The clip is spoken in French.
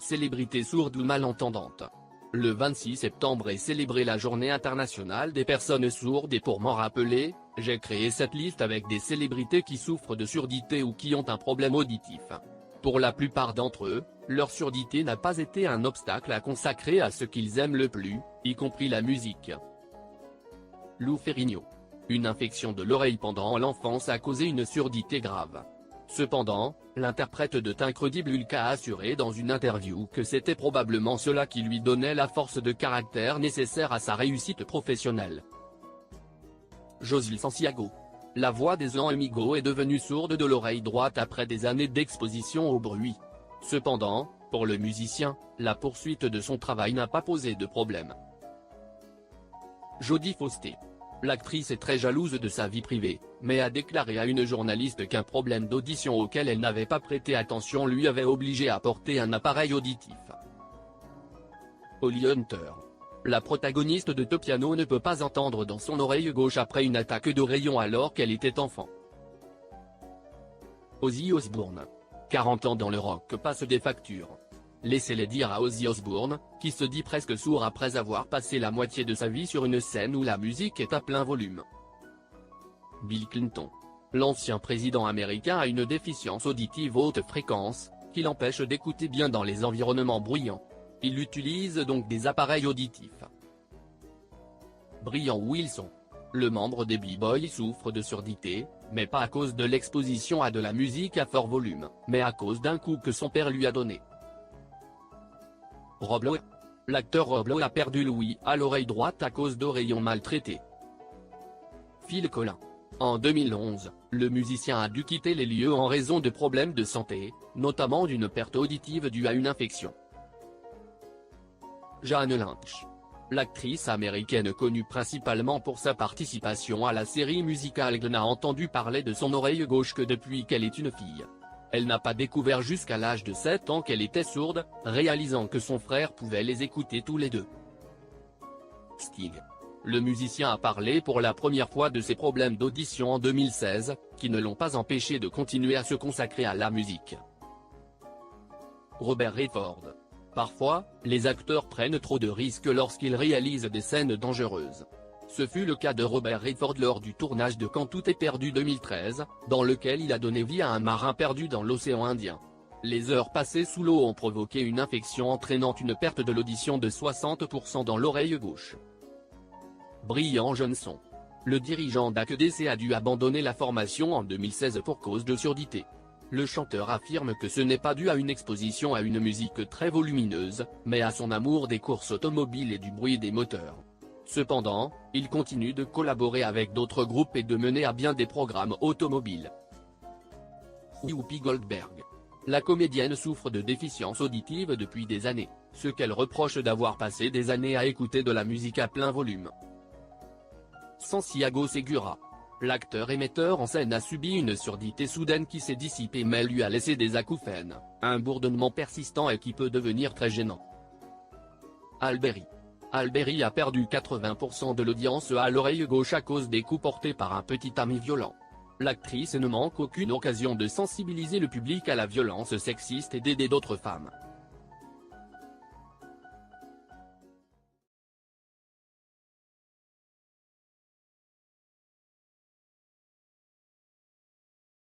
célébrité sourde ou malentendante. Le 26 septembre est célébrée la Journée internationale des personnes sourdes et pour m'en rappeler, j'ai créé cette liste avec des célébrités qui souffrent de surdité ou qui ont un problème auditif. Pour la plupart d'entre eux, leur surdité n'a pas été un obstacle à consacrer à ce qu'ils aiment le plus, y compris la musique. Lou Ferrigno. Une infection de l'oreille pendant l'enfance a causé une surdité grave. Cependant, l'interprète de T'incredible Hulk a assuré dans une interview que c'était probablement cela qui lui donnait la force de caractère nécessaire à sa réussite professionnelle. Josile Santiago. La voix des Amigos est devenue sourde de l'oreille droite après des années d'exposition au bruit. Cependant, pour le musicien, la poursuite de son travail n'a pas posé de problème. Jodie Foster. L'actrice est très jalouse de sa vie privée, mais a déclaré à une journaliste qu'un problème d'audition auquel elle n'avait pas prêté attention lui avait obligé à porter un appareil auditif. Holly Hunter. La protagoniste de Topiano ne peut pas entendre dans son oreille gauche après une attaque de rayon alors qu'elle était enfant. Ozzy Osbourne. 40 ans dans le rock passe des factures. Laissez-les dire à Ozzy Osbourne, qui se dit presque sourd après avoir passé la moitié de sa vie sur une scène où la musique est à plein volume. Bill Clinton. L'ancien président américain a une déficience auditive haute fréquence, qui l'empêche d'écouter bien dans les environnements bruyants. Il utilise donc des appareils auditifs. Brian Wilson. Le membre des B-Boys souffre de surdité, mais pas à cause de l'exposition à de la musique à fort volume, mais à cause d'un coup que son père lui a donné. Rob Lowe. L'acteur Rob Lowe a perdu l'ouïe à l'oreille droite à cause d'oreillons maltraités. Phil Collins. En 2011, le musicien a dû quitter les lieux en raison de problèmes de santé, notamment d'une perte auditive due à une infection. Jane Lynch. L'actrice américaine connue principalement pour sa participation à la série musicale Glee n'a entendu parler de son oreille gauche que depuis qu'elle est une fille. Elle n'a pas découvert jusqu'à l'âge de 7 ans qu'elle était sourde, réalisant que son frère pouvait les écouter tous les deux. Sting. Le musicien a parlé pour la première fois de ses problèmes d'audition en 2016, qui ne l'ont pas empêché de continuer à se consacrer à la musique. Robert Redford. Parfois, les acteurs prennent trop de risques lorsqu'ils réalisent des scènes dangereuses. Ce fut le cas de Robert Redford lors du tournage de Quand tout est perdu 2013, dans lequel il a donné vie à un marin perdu dans l'océan Indien. Les heures passées sous l'eau ont provoqué une infection entraînant une perte de l'audition de 60% dans l'oreille gauche. Brian Johnson. Le dirigeant d'ACDC a dû abandonner la formation en 2016 pour cause de surdité. Le chanteur affirme que ce n'est pas dû à une exposition à une musique très volumineuse, mais à son amour des courses automobiles et du bruit des moteurs. Cependant, il continue de collaborer avec d'autres groupes et de mener à bien des programmes automobiles. Whoopi Goldberg. La comédienne souffre de déficience auditive depuis des années, ce qu'elle reproche d'avoir passé des années à écouter de la musique à plein volume. Santiago Segura. L'acteur et metteur en scène a subi une surdité soudaine qui s'est dissipée mais lui a laissé des acouphènes, un bourdonnement persistant et qui peut devenir très gênant. Halle Berry. Halle Berry a perdu 80% de l'audience à l'oreille gauche à cause des coups portés par un petit ami violent. L'actrice ne manque aucune occasion de sensibiliser le public à la violence sexiste et d'aider d'autres femmes.